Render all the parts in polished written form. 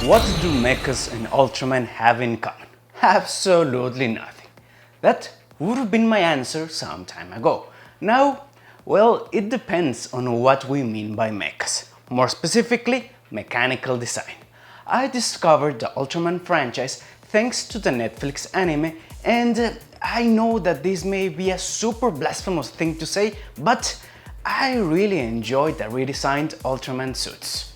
What do mechas and Ultraman have in common? Absolutely nothing. That would have been my answer some time ago. Now, well, it depends on what we mean by mechas. More specifically, mechanical design. I discovered the Ultraman franchise thanks to the Netflix anime, and I know that this may be a super blasphemous thing to say, but I really enjoyed the redesigned Ultraman Suits.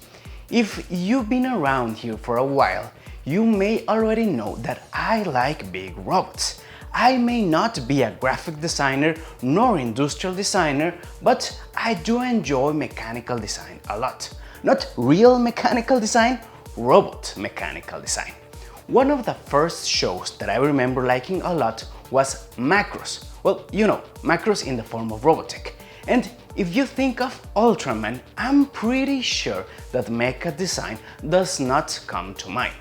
If you've been around here for a while, you may already know that I like big robots. I may not be a graphic designer nor industrial designer, but I do enjoy mechanical design a lot. Not real mechanical design, robot mechanical design. One of the first shows that I remember liking a lot was Macross. Well, you know, Macross in the form of Robotech. And if you think of Ultraman, I'm pretty sure that mecha design does not come to mind.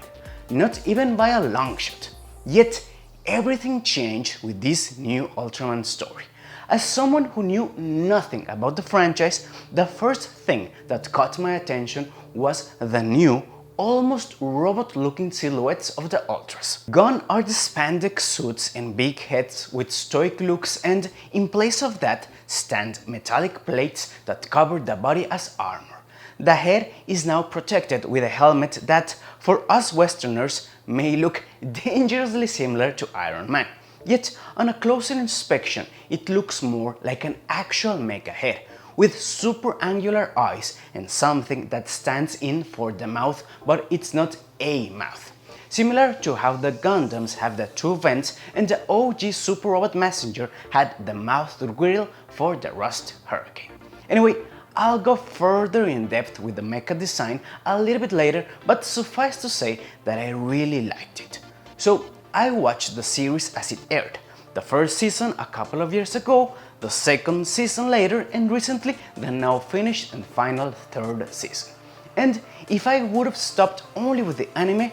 Not even by a long shot. Yet, everything changed with this new Ultraman story. As someone who knew nothing about the franchise, the first thing that caught my attention was the new, almost robot-looking silhouettes of the Ultras. Gone are the spandex suits and big heads with stoic looks, and in place of that stand metallic plates that cover the body as armor. The head is now protected with a helmet that, for us Westerners, may look dangerously similar to Iron Man. Yet, on a closer inspection, it looks more like an actual mecha head, with super angular eyes and something that stands in for the mouth, but it's not a mouth. Similar to how the Gundams have the two vents and the OG Super Robot Messenger had the mouth grill for the Rust Hurricane. Anyway, I'll go further in depth with the mecha design a little bit later, but suffice to say that I really liked it. So I watched the series as it aired. The first season a couple of years ago, the second season later, and recently the now finished and final third season. And if I would have stopped only with the anime,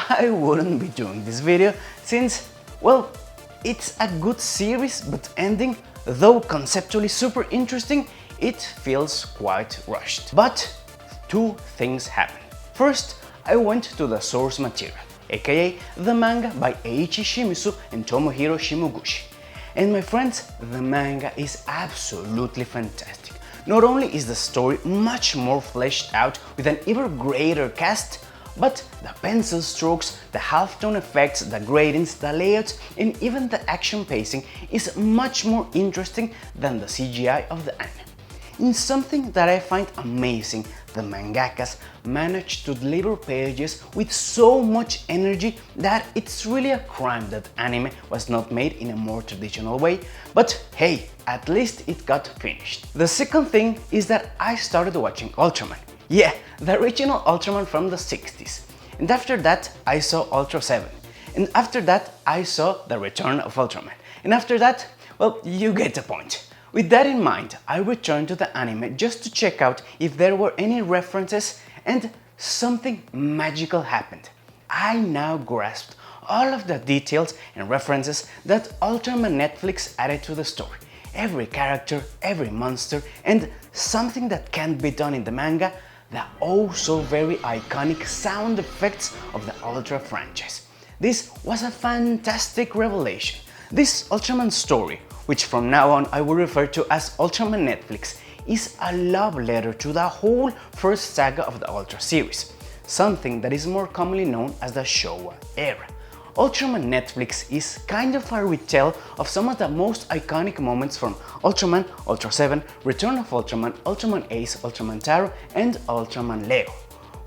I wouldn't be doing this video since, well, it's a good series, but ending, though conceptually super interesting, it feels quite rushed. But two things happened. First, I went to the source material, aka the manga by Eiichi Shimizu and Tomohiro Shimoguchi. And my friends, the manga is absolutely fantastic. Not only is the story much more fleshed out with an even greater cast, but the pencil strokes, the halftone effects, the gradings, the layouts, and even the action pacing is much more interesting than the CGI of the anime. In something that I find amazing, the mangakas managed to deliver pages with so much energy that it's really a crime that anime was not made in a more traditional way, but hey, at least it got finished. The second thing is that I started watching Ultraman. Yeah, the original Ultraman from the 60s. And after that, I saw Ultraseven. And after that, I saw The Return of Ultraman. And after that, well, you get the point. With that in mind, I returned to the anime just to check out if there were any references, and something magical happened. I now grasped all of the details and references that Ultraman Netflix added to the story. Every character, every monster, and something that can't be done in the manga, the oh so very iconic sound effects of the Ultra franchise. This was a fantastic revelation. This Ultraman story, which from now on I will refer to as Ultraman Netflix, is a love letter to the whole first saga of the Ultra series, something that is more commonly known as the Showa era. Ultraman Netflix is kind of a retell of some of the most iconic moments from Ultraman, Ultraseven, Return of Ultraman, Ultraman Ace, Ultraman Taro, and Ultraman Leo.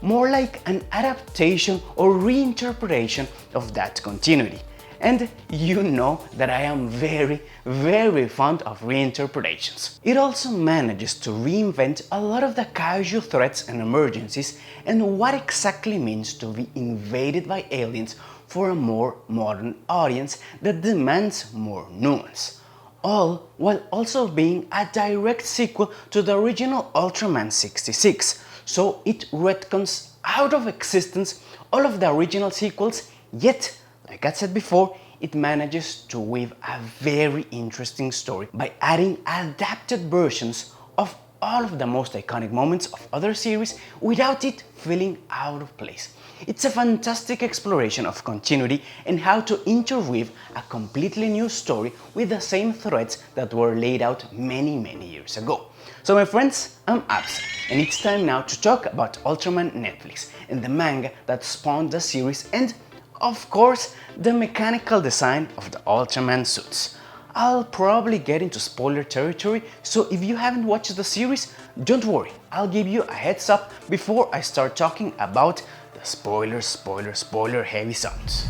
More like an adaptation or reinterpretation of that continuity. And you know that I am very fond of reinterpretations. It also manages to reinvent a lot of the kaiju threats and emergencies and what exactly means to be invaded by aliens for a more modern audience that demands more nuance. All while also being a direct sequel to the original Ultraman 66, so it retcons out of existence all of the original sequels, yet like I said before, it manages to weave a very interesting story by adding adapted versions of all of the most iconic moments of other series without it feeling out of place. It's a fantastic exploration of continuity and how to interweave a completely new story with the same threads that were laid out many years ago. So my friends, I'm Absa, and it's time now to talk about Ultraman Netflix and the manga that spawned the series and, of course, the mechanical design of the Ultraman Suits. I'll probably get into spoiler territory, so if you haven't watched the series, don't worry, I'll give you a heads up before I start talking about the spoiler heavy sounds.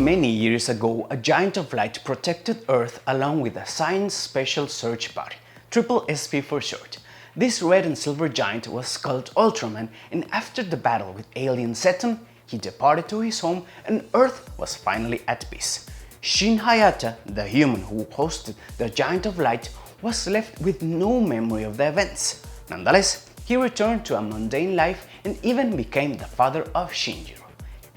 Many years ago, a giant of light protected Earth along with a science special search party, Triple SP for short. This red and silver giant was called Ultraman, and after the battle with alien Zeton, he departed to his home and Earth was finally at peace. Shin Hayata, the human who hosted the Giant of Light, was left with no memory of the events. Nonetheless, he returned to a mundane life and even became the father of Shinjiro.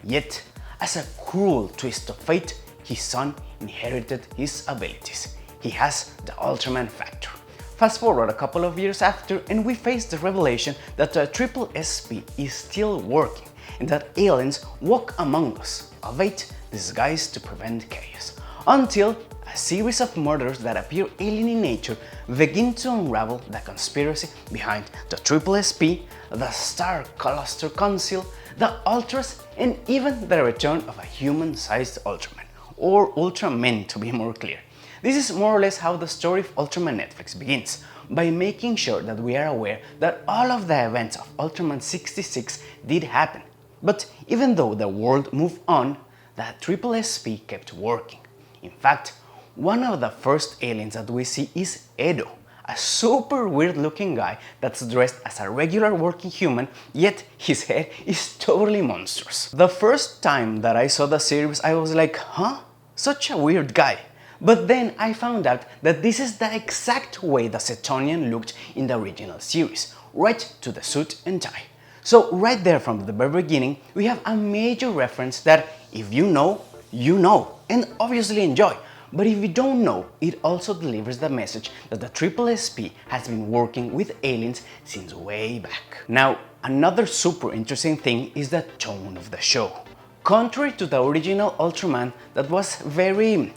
Yet, as a cruel twist of fate, his son inherited his abilities. He has the Ultraman factor. Fast forward a couple of years after and we face the revelation that the Triple SP is still working and that aliens walk among us, albeit disguised to prevent chaos. Until a series of murders that appear alien in nature begin to unravel the conspiracy behind the Triple SP, the Star Cluster Council, the Ultras, and even the return of a human-sized Ultraman, or Ultraman to be more clear. This is more or less how the story of Ultraman Netflix begins, by making sure that we are aware that all of the events of Ultraman 66 did happen. But even though the world moved on, the Triple SP kept working. In fact, one of the first aliens that we see is Edo, a super weird looking guy that's dressed as a regular working human, yet his head is totally monstrous. The first time that I saw the series I was like, huh? Such a weird guy. But then I found out that this is the exact way the Zetonian looked in the original series, right to the suit and tie. So right there from the very beginning, we have a major reference that if you know, and obviously enjoy. But if you don't know, it also delivers the message that the Triple SP has been working with aliens since way back. Now, another super interesting thing is the tone of the show. Contrary to the original Ultraman that was very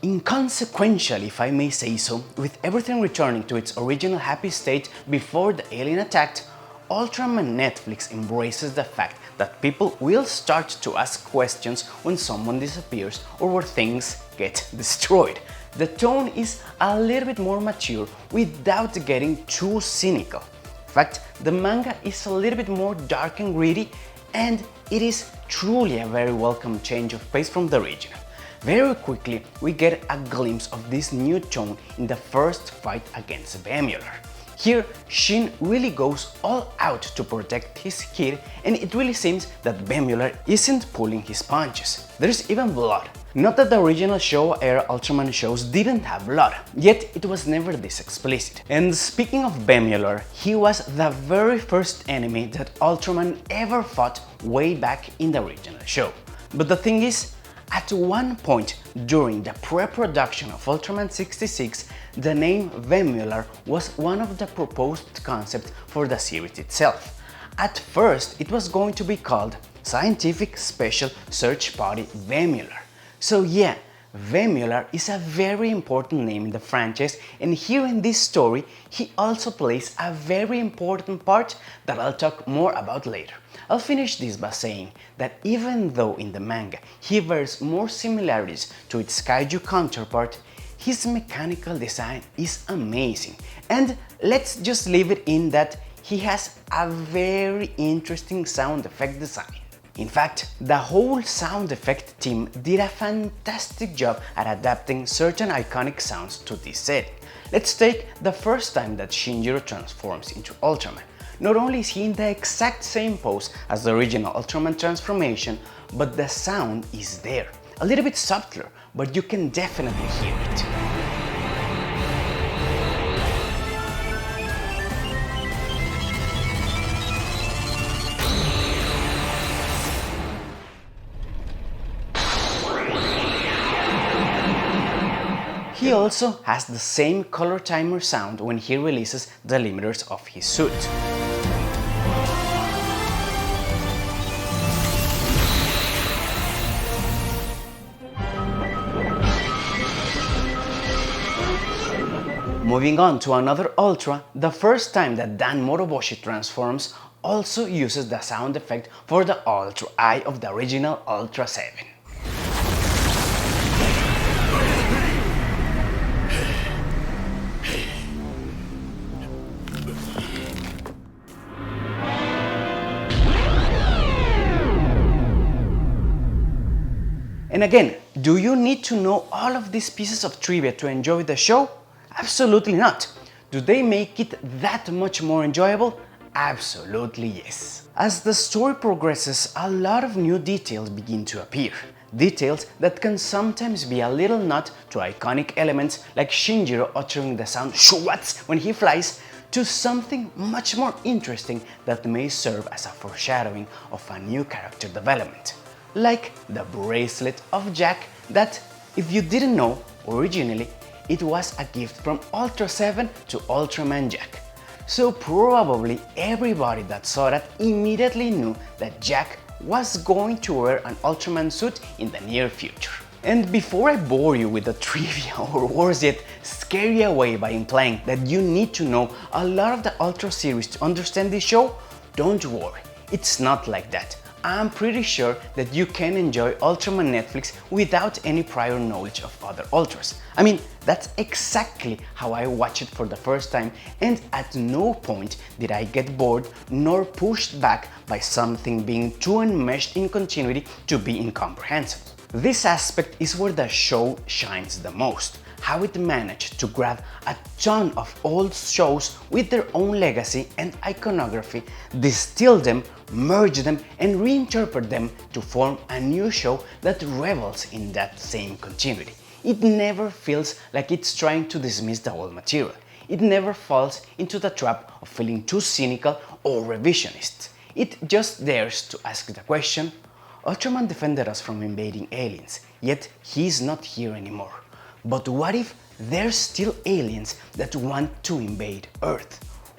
inconsequential, if I may say so, with everything returning to its original happy state before the alien attacked, Ultraman Netflix embraces the fact that people will start to ask questions when someone disappears or where things get destroyed. The tone is a little bit more mature without getting too cynical. In fact, the manga is a little bit more dark and gritty, and it is truly a very welcome change of pace from the original. Very quickly, we get a glimpse of this new tone in the first fight against Vemular. Here, Shin really goes all out to protect his kid, and it really seems that Vemular isn't pulling his punches. There's even blood. Not that the original Showa-era Ultraman shows didn't have blood, yet it was never this explicit. And speaking of Vemular, he was the very first enemy that Ultraman ever fought way back in the original show. But the thing is, at one point during the pre-production of Ultraman 66, the name Vemular was one of the proposed concepts for the series itself. At first, it was going to be called Scientific Special Search Party Vemular. So yeah, Vemular is a very important name in the franchise, and here in this story, he also plays a very important part that I'll talk more about later. I'll finish this by saying that even though in the manga he bears more similarities to its kaiju counterpart, his mechanical design is amazing, and let's just leave it in that he has a very interesting sound effect design. In fact, the whole sound effect team did a fantastic job at adapting certain iconic sounds to this setting. Let's take the first time that Shinjiro transforms into Ultraman. Not only is he in the exact same pose as the original Ultraman transformation, but the sound is there. A little bit subtler, but you can definitely hear it. He also has the same color timer sound when he releases the limiters of his suit. Moving on to another Ultra, the first time that Dan Moroboshi transforms also uses the sound effect for the Ultra Eye of the original Ultraseven. And again, do you need to know all of these pieces of trivia to enjoy the show? Absolutely not. Do they make it that much more enjoyable? Absolutely yes. As the story progresses, a lot of new details begin to appear. Details that can sometimes be a little nod to iconic elements like Shinjiro uttering the sound "Schwatz" when he flies, to something much more interesting that may serve as a foreshadowing of a new character development. Like the bracelet of Jack that, if you didn't know, originally it was a gift from Ultraseven to Ultraman Jack. So probably everybody that saw that immediately knew that Jack was going to wear an Ultraman suit in the near future. And before I bore you with the trivia, or worse yet, scare you away by implying that you need to know a lot of the Ultra series to understand this show, don't worry, it's not like that. I'm pretty sure that you can enjoy Ultraman Netflix without any prior knowledge of other Ultras. I mean, that's exactly how I watched it for the first time, and at no point did I get bored nor pushed back by something being too enmeshed in continuity to be incomprehensible. This aspect is where the show shines the most. How it managed to grab a ton of old shows with their own legacy and iconography, distill them, merge them, and reinterpret them to form a new show that revels in that same continuity. It never feels like it's trying to dismiss the old material. It never falls into the trap of feeling too cynical or revisionist. It just dares to ask the question, Ultraman defended us from invading aliens, yet he's not here anymore. But what if there's still aliens that want to invade Earth?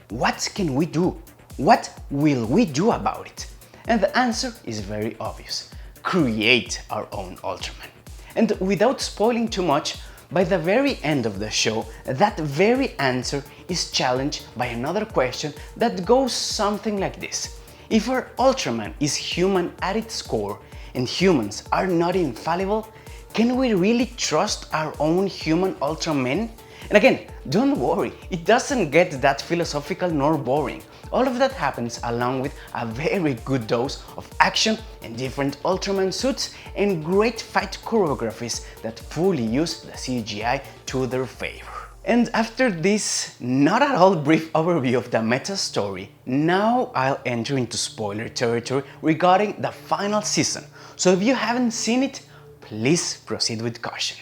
What can we do? What will we do about it? And the answer is very obvious. Create our own Ultraman. And without spoiling too much, by the very end of the show, that very answer is challenged by another question that goes something like this. If our Ultraman is human at its core, and humans are not infallible, can we really trust our own human Ultramen? And again, don't worry, it doesn't get that philosophical nor boring. All of that happens along with a very good dose of action and different Ultraman suits and great fight choreographies that fully use the CGI to their favor. And after this not at all brief overview of the meta story, now I'll enter into spoiler territory regarding the final season. So if you haven't seen it, please proceed with caution.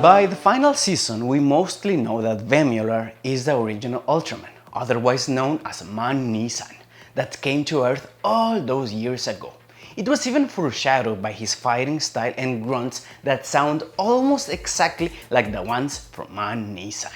By the final season, we mostly know that Vemular is the original Ultraman, otherwise known as Man-Ni-San, that came to Earth all those years ago. It was even foreshadowed by his fighting style and grunts that sound almost exactly like the ones from Man-Ni-San.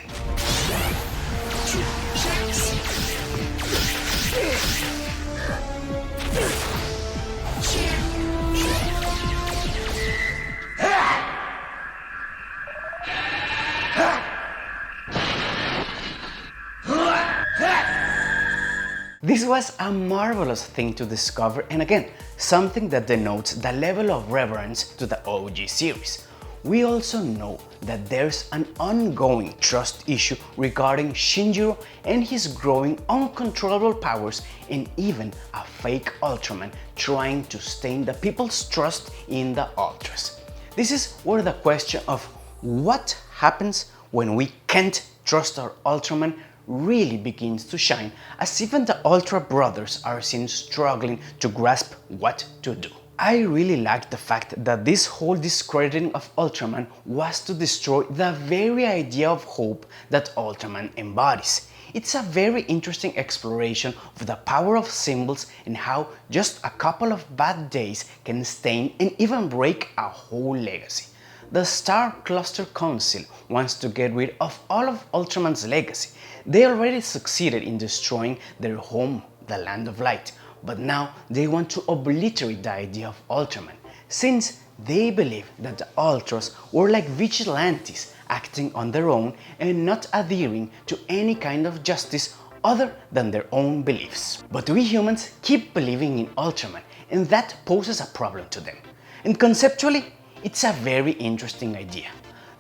This was a marvelous thing to discover, and again, something that denotes the level of reverence to the OG series. We also know that there's an ongoing trust issue regarding Shinjiro and his growing uncontrollable powers, and even a fake Ultraman trying to stain the people's trust in the Ultras. This is where the question of what happens when we can't trust our Ultraman really begins to shine, as even the Ultra brothers are seen struggling to grasp what to do. I really liked the fact that this whole discrediting of Ultraman was to destroy the very idea of hope that Ultraman embodies. it's a very interesting exploration of the power of symbols and how just a couple of bad days can stain and even break a whole legacy. The Star Cluster Council wants to get rid of all of Ultraman's legacy. They already succeeded in destroying their home, the Land of Light, but now they want to obliterate the idea of Ultraman, since they believe that the Ultras were like vigilantes acting on their own and not adhering to any kind of justice other than their own beliefs. But we humans keep believing in Ultraman, and that poses a problem to them. And conceptually, it's a very interesting idea.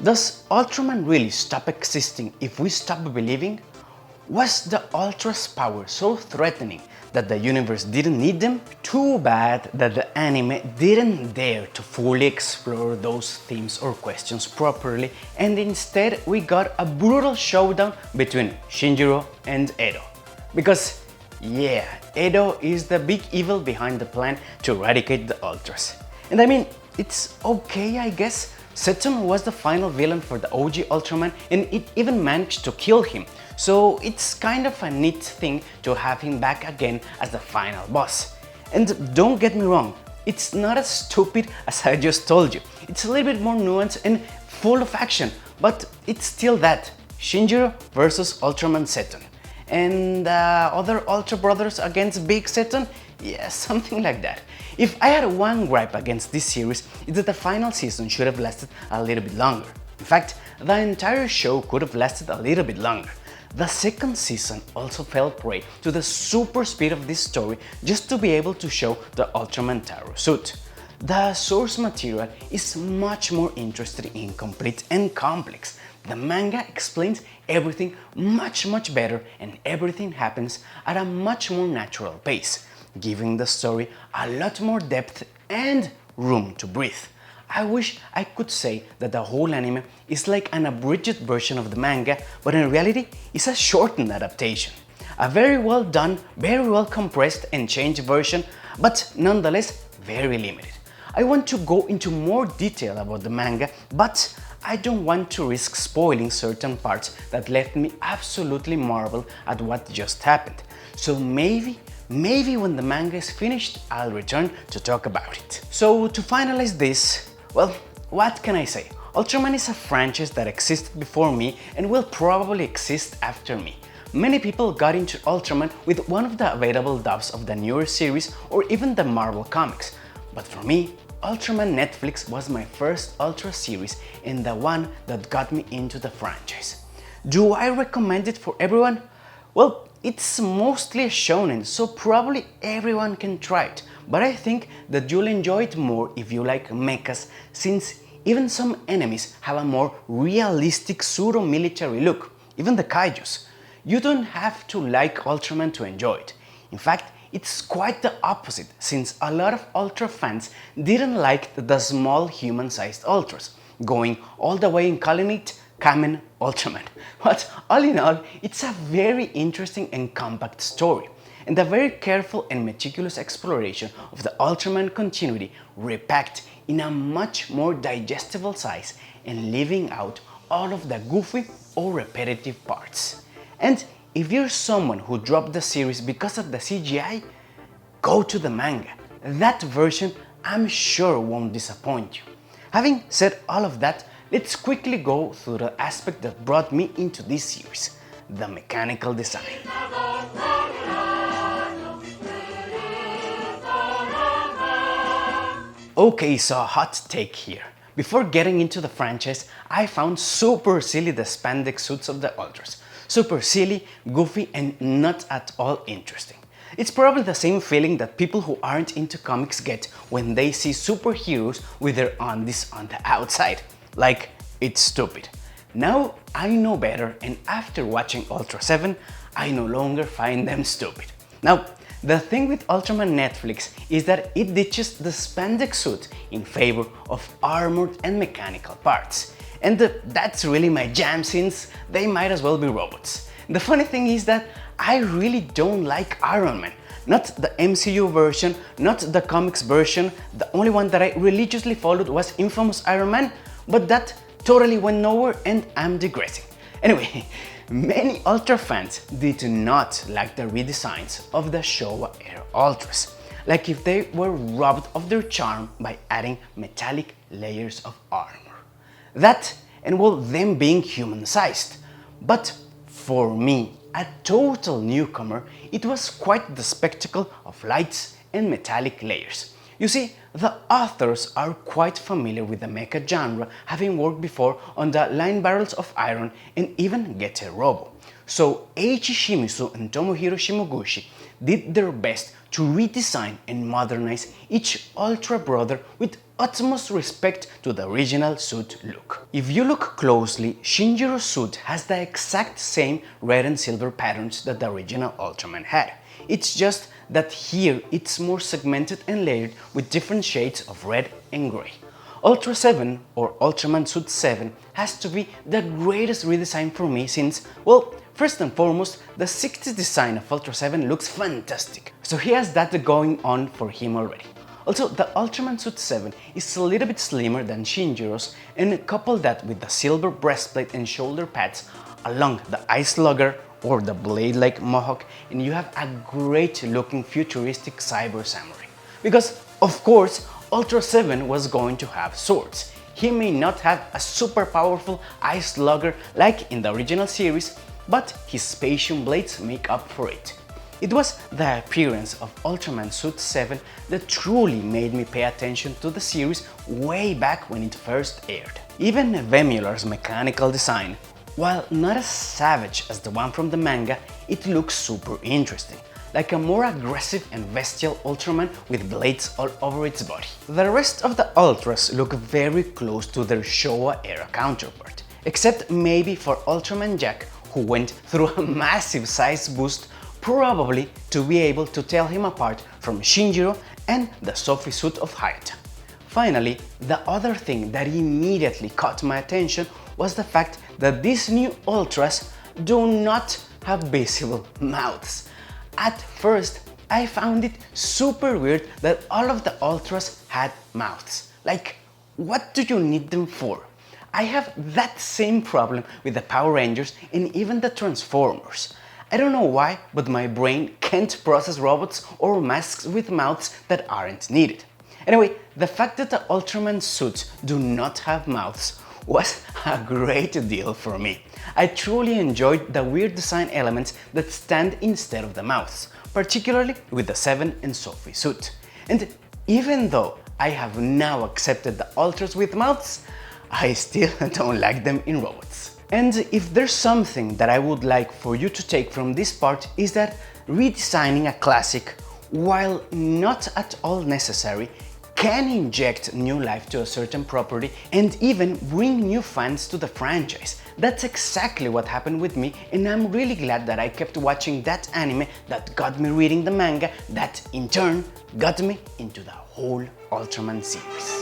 Does Ultraman really stop existing if we stop believing? Was the Ultra's power so threatening that the universe didn't need them? Too bad that the anime didn't dare to fully explore those themes or questions properly, and instead we got a brutal showdown between Shinjiro and Edo. Because yeah, Edo is the big evil behind the plan to eradicate the Ultras. And I mean, it's okay, I guess. Seton was the final villain for the OG Ultraman, and it even managed to kill him. So it's kind of a neat thing to have him back again as the final boss. And don't get me wrong, it's not as stupid as I just told you. It's a little bit more nuanced and full of action, but it's still that. Shinjiro versus Ultraman Seton. And other Ultra Brothers against Big Seton? Yeah, something like that. If I had one gripe against this series, it's that the final season should have lasted a little bit longer. In fact, the entire show could have lasted a little bit longer. The second season also fell prey to the super speed of this story just to be able to show the Ultraman Taro suit. The source material is much more interesting, incomplete and complex. The manga explains everything much better, and everything happens at a much more natural pace, giving the story a lot more depth and room to breathe. I wish I could say that the whole anime is like an abridged version of the manga, but in reality it's a shortened adaptation. A very well done, very well compressed and changed version, but nonetheless very limited. I want to go into more detail about the manga, but I don't want to risk spoiling certain parts that left me absolutely marveled at what just happened. So maybe when the manga is finished, I'll return to talk about it. So to finalize this, well, what can I say? Ultraman is a franchise that existed before me and will probably exist after me. Many people got into Ultraman with one of the available dubs of the newer series or even the Marvel comics. But for me, Ultraman Netflix was my first Ultra series and the one that got me into the franchise. Do I recommend it for everyone? Well, it's mostly a shonen, so probably everyone can try it, but I think that you'll enjoy it more if you like mechas, since even some enemies have a more realistic pseudo-military look, even the kaijus. You don't have to like Ultraman to enjoy it. In fact, it's quite the opposite, since a lot of Ultra fans didn't like the small human-sized Ultras, going all the way and calling it Kamen Ultraman. But all in all, it's a very interesting and compact story, and a very careful and meticulous exploration of the Ultraman continuity repacked in a much more digestible size and leaving out all of the goofy or repetitive parts. And if you're someone who dropped the series because of the CGI, go to the manga. That version I'm sure won't disappoint you. Having said all of that, let's quickly go through the aspect that brought me into this series, the mechanical design. Okay, so a hot take here. Before getting into the franchise, I found super silly the spandex suits of the Ultras. Super silly, goofy, and not at all interesting. It's probably the same feeling that people who aren't into comics get when they see superheroes with their undies on the outside. Like, it's stupid. Now I know better, and after watching Ultraseven, I no longer find them stupid. Now, the thing with Ultraman Netflix is that it ditches the spandex suit in favor of armored and mechanical parts. And that's really my jam, since they might as well be robots. The funny thing is that I really don't like Iron Man. Not the MCU version, not the comics version. The only one that I religiously followed was Infamous Iron Man, but that totally went nowhere and I'm digressing. Anyway, Many Ultra fans did not like the redesigns of the Showa era Ultras, like if they were robbed of their charm by adding metallic layers of armor. That and well, them being human-sized. But for me, a total newcomer, it was quite the spectacle of lights and metallic layers. You see, the authors are quite familiar with the mecha genre, having worked before on the line barrels of iron and even Gete Robo. So Eiichi Shimizu and Tomohiro Shimoguchi did their best to redesign and modernize each Ultra brother with utmost respect to the original suit look. If you look closely, Shinjiro's suit has the exact same red and silver patterns that the original Ultraman had. It's just that here it's more segmented and layered with different shades of red and grey. Ultraseven, or Ultraman Suits 7, has to be the greatest redesign for me since, well, first and foremost, the 60s design of Ultraseven looks fantastic, so he has that going on for him already. Also, the Ultraman Suit 7 is a little bit slimmer than Shinjiro's, and couple that with the silver breastplate and shoulder pads along the Ice Slugger or the blade-like mohawk, and you have a great looking futuristic cyber samurai. Because, of course, Ultraseven was going to have swords. He may not have a super powerful Ice Slugger like in the original series, but his Spatium blades make up for it. It was the appearance of Ultraman Suit 7 that truly made me pay attention to the series way back when it first aired. Even Vemular's mechanical design, while not as savage as the one from the manga, it looks super interesting, like a more aggressive and bestial Ultraman with blades all over its body. The rest of the Ultras look very close to their Showa era counterpart, except maybe for Ultraman Jack, who went through a massive size boost, probably to be able to tell him apart from Shinjiro and the Sophie suit of Hayata. Finally, the other thing that immediately caught my attention was the fact that these new Ultras do not have visible mouths. At first, I found it super weird that all of the Ultras had mouths. Like, what do you need them for? I have that same problem with the Power Rangers and even the Transformers. I don't know why, but my brain can't process robots or masks with mouths that aren't needed. Anyway, the fact that the Ultraman suits do not have mouths was a great deal for me. I truly enjoyed the weird design elements that stand instead of the mouths, particularly with the Seven and Sophie suit. And even though I have now accepted the Ultras with mouths, I still don't like them in robots. And if there's something that I would like for you to take from this part is that redesigning a classic, while not at all necessary, can inject new life to a certain property and even bring new fans to the franchise. That's exactly what happened with me, and I'm really glad that I kept watching that anime that got me reading the manga that in turn got me into the whole Ultraman series.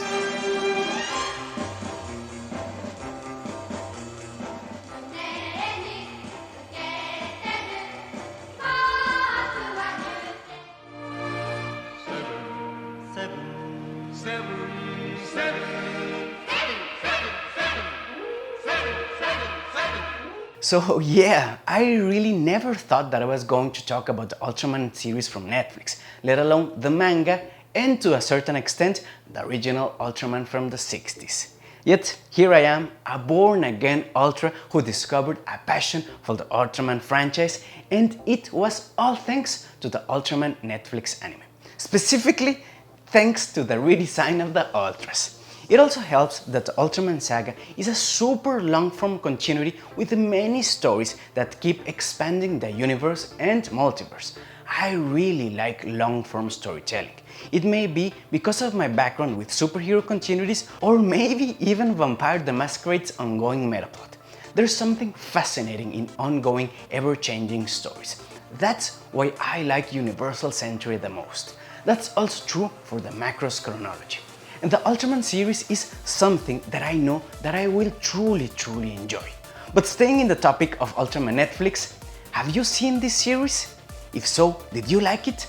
So yeah, I really never thought that I was going to talk about the Ultraman series from Netflix, let alone the manga and to a certain extent the original Ultraman from the 60s. Yet here I am, a born-again Ultra who discovered a passion for the Ultraman franchise, and it was all thanks to the Ultraman Netflix anime. Specifically, thanks to the redesign of the Ultras. It also helps that the Ultraman saga is a super long-form continuity with many stories that keep expanding the universe and multiverse. I really like long-form storytelling. It may be because of my background with superhero continuities, or maybe even Vampire the Masquerade's ongoing metaplot. There's something fascinating in ongoing, ever-changing stories. That's why I like Universal Century the most. That's also true for the Macross chronology. And the Ultraman series is something that I know that I will truly enjoy. But staying in the topic of Ultraman Netflix, have you seen this series? If so, did you like it?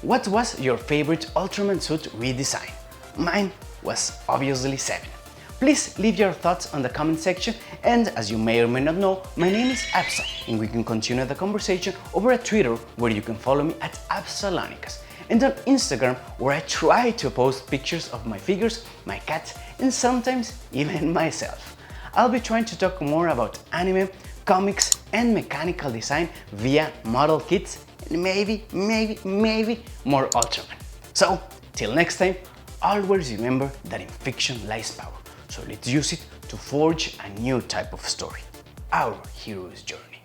What was your favorite Ultraman suit redesign? Mine was obviously 7. Please leave your thoughts on the comment section, and as you may or may not know, my name is Absa, and we can continue the conversation over at Twitter, where you can follow me at Absalonicas, and on Instagram, where I try to post pictures of my figures, my cats, and sometimes even myself. I'll be trying to talk more about anime, comics, and mechanical design via model kits, and maybe more Ultraman. So, till next time, always remember that in fiction lies power, so let's use it to forge a new type of story, our hero's journey.